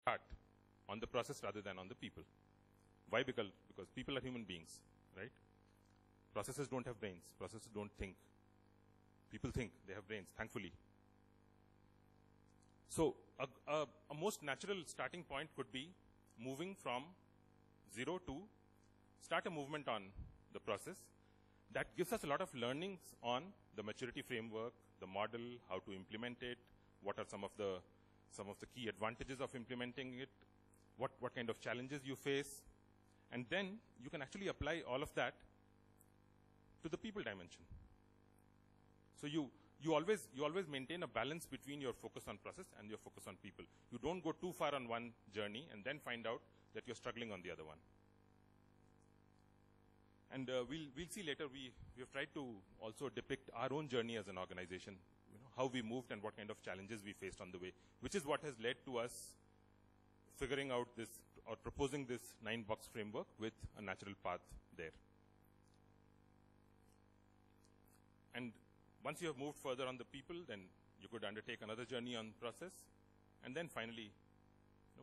start on the process rather than on the people. Why? Because people are human beings, right? Processes don't have brains. Processes don't think. People think. They have brains, thankfully. So a most natural starting point could be moving from 0 to start a movement on the process. That gives us a lot of learnings on the maturity framework, the model, how to implement it, what are some of the key advantages of implementing it, what kind of challenges you face, and then you can actually apply all of that to the people dimension. So you always maintain a balance between your focus on process and your focus on people. You don't go too far on one journey and then find out that you're struggling on the other one. And we'll see later, we have tried to also depict our own journey as an organization, how we moved and what kind of challenges we faced on the way, which is what has led to us figuring out this or proposing this 9-box framework with a natural path there. And once you have moved further on the people, then you could undertake another journey on process, and then finally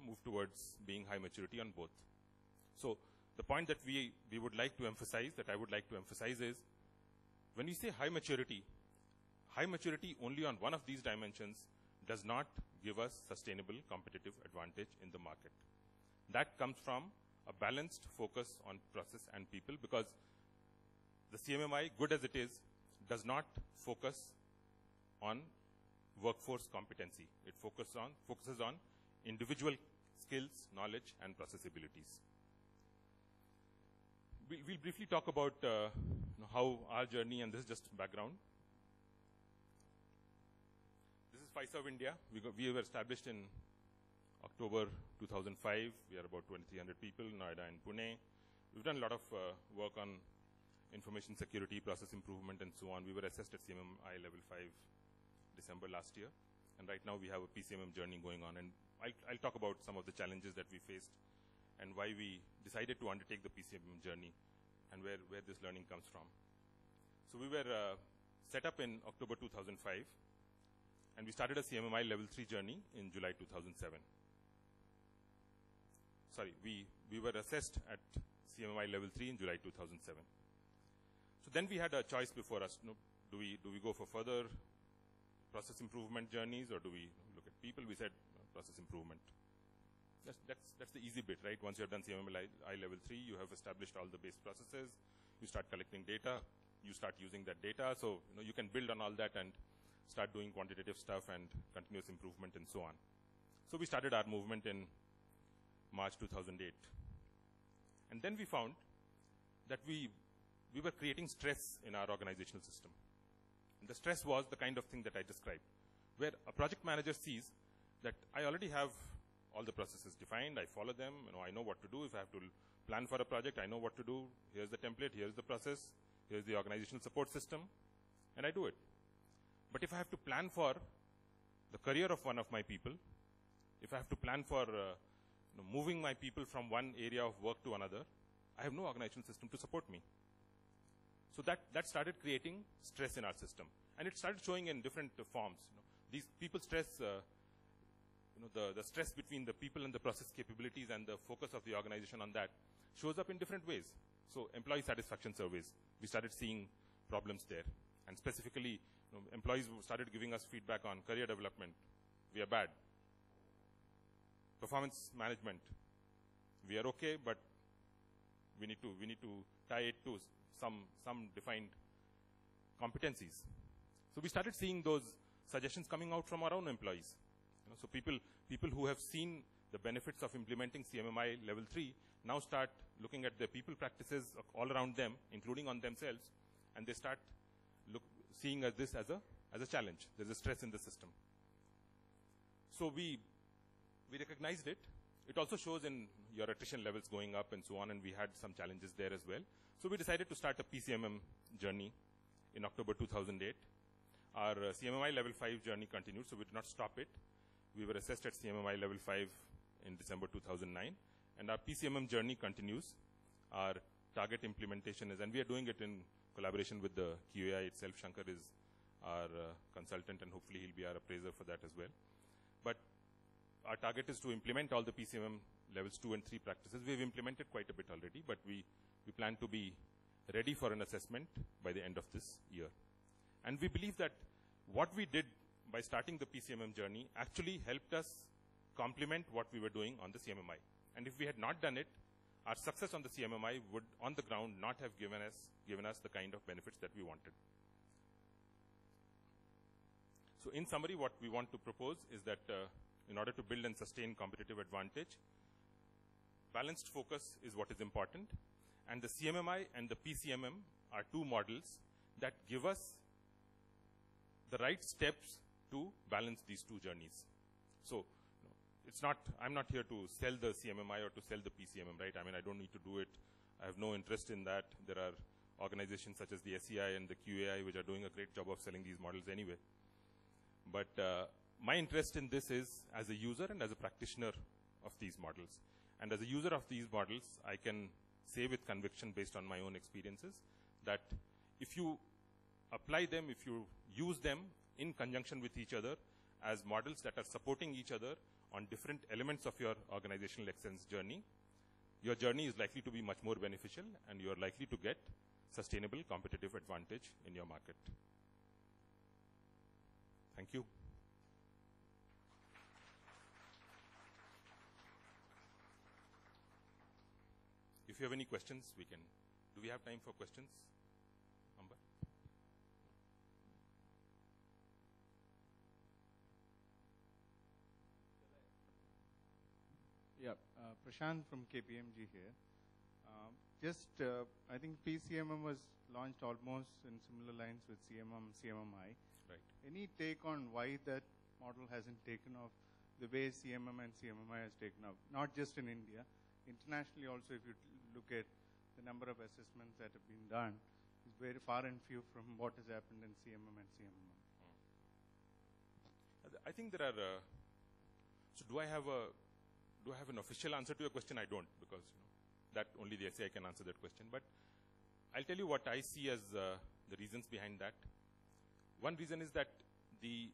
move towards being high maturity on both. So the point that we would like to emphasize, that I would like to emphasize is, when we say high maturity only on one of these dimensions does not give us sustainable competitive advantage in the market. That comes from a balanced focus on process and people, because the CMMI, good as it is, does not focus on workforce competency. It focuses on individual skills, knowledge, and process abilities. We'll briefly talk about how our journey, and this is just background. This is Fiserv India. We were established in October 2005. We are about 2,300 people, Noida and Pune. We've done a lot of work on information security, process improvement, and so on. We were assessed at CMMI level 5 December last year. And right now we have a PCMM journey going on. And I'll talk about some of the challenges that we faced and why we decided to undertake the PCMM journey and where this learning comes from. So we were set up in October 2005, and we started a CMMI level 3 journey in July 2007. Sorry, we were assessed at CMMI level 3 in July 2007. So then we had a choice before us. Do we go for further process improvement journeys, or do we look at people? We said process improvement. That's the easy bit, right? Once you have done CMMI level 3, you have established all the base processes. You start collecting data. You start using that data. So you can build on all that and start doing quantitative stuff and continuous improvement and so on. So we started our movement in March 2008. And then we found that we were creating stress in our organizational system. And the stress was the kind of thing that I described, where a project manager sees that I already have all the processes defined, I follow them, I know what to do. If I have to plan for a project, I know what to do. Here's the template, here's the process, here's the organizational support system, and I do it. But if I have to plan for the career of one of my people, if I have to plan for moving my people from one area of work to another, I have no organizational system to support me. So that started creating stress in our system. And it started showing in different forms. These people stress, the stress between the people and the process capabilities and the focus of the organization on that shows up in different ways. So employee satisfaction surveys, we started seeing problems there. And specifically, employees started giving us feedback on career development. We are bad. Performance management, we are okay, but we need to tie it to some defined competencies. So we started seeing those suggestions coming out from our own employees. So people who have seen the benefits of implementing CMMI level 3 now start looking at the people practices all around them, including on themselves, and they start seeing this as a challenge. There's a stress in the system. So we recognized it. It also shows in your attrition levels going up and so on, and we had some challenges there as well. So we decided to start a PCMM journey in October 2008. Our CMMI level 5 journey continued, so we did not stop it. We were assessed at CMMI level 5 in December 2009, and our PCMM journey continues. Our target implementation is, and we are doing it in collaboration with the QAI itself. Shankar is our consultant, and hopefully he'll be our appraiser for that as well. But our target is to implement all the PCMM levels 2 and 3 practices. We've implemented quite a bit already, but we plan to be ready for an assessment by the end of this year. And we believe that what we did by starting the PCMM journey actually helped us complement what we were doing on the CMMI. And if we had not done it, our success on the CMMI would, on the ground, not have given us the kind of benefits that we wanted. So in summary, what we want to propose is that in order to build and sustain competitive advantage, balanced focus is what is important. And the CMMI and the PCMM are two models that give us the right steps to balance these two journeys. So it's not, I'm not here to sell the CMMI or to sell the PCMM, right? I mean, I don't need to do it. I have no interest in that. There are organizations such as the SEI and the QAI which are doing a great job of selling these models anyway. But my interest in this is as a user and as a practitioner of these models. And as a user of these models, I can say with conviction based on my own experiences that if you apply them, if you use them in conjunction with each other as models that are supporting each other on different elements of your organizational excellence journey, your journey is likely to be much more beneficial and you are likely to get sustainable competitive advantage in your market. Thank you. If you have any questions, we can. Do we have time for questions? Amber? Yeah, Prashant from KPMG here. I think PCMM was launched almost in similar lines with CMMI. Right. Any take on why that model hasn't taken off the way CMM and CMMI has taken off? Not just in India, internationally also, if you look at the number of assessments that have been done, is very far and few from what has happened in CMM and CMMI. I think there are. So do I have an official answer to your question? I don't, because that only the SEI can answer that question. But I'll tell you what I see as the reasons behind that. One reason is that the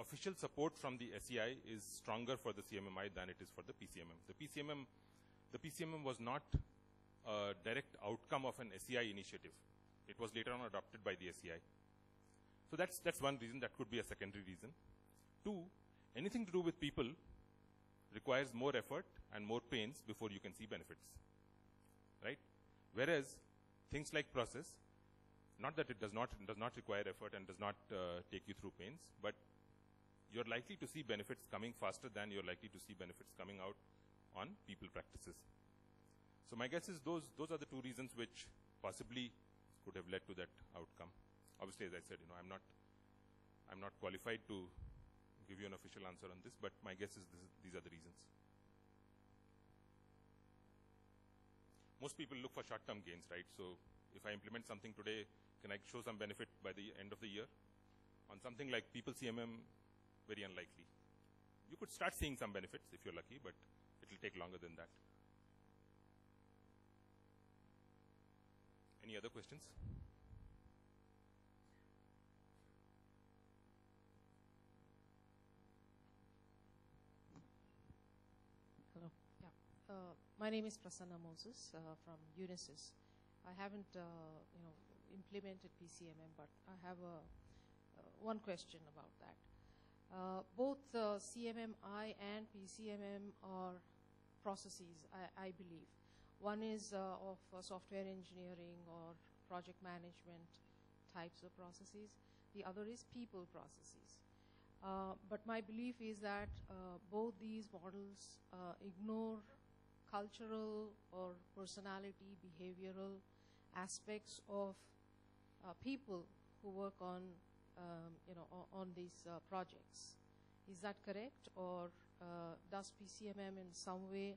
official support from the SEI is stronger for the CMMI than it is for the PCMM. The PCMM was not a direct outcome of an SEI initiative. It was later on adopted by the SEI. So that's one reason. That could be a secondary reason. Two, anything to do with people requires more effort and more pains before you can see benefits, right? Whereas things like process, not that it does not require effort and does not take you through pains, but you're likely to see benefits coming faster than you're likely to see benefits coming out on people practices. So my guess is those are the two reasons which possibly could have led to that outcome. Obviously, as I said, I'm not qualified to give you an official answer on this, but my guess is these are the reasons. Most people look for short-term gains, right? So if I implement something today, can I show some benefit by the end of the year? On something like people CMM, very unlikely. You could start seeing some benefits if you're lucky, but it will take longer than that. Any other questions? Hello. Yeah. My name is Prasanna Moses from Unisys. I haven't, implemented PCMM, but I have one question about that. Both CMMI and PCMM are processes, I believe. One is of software engineering or project management types of processes. The other is people processes. But my belief is that both these models ignore cultural or personality, behavioral aspects of people who work on, on these projects. Is that correct? Or does PCMM in some way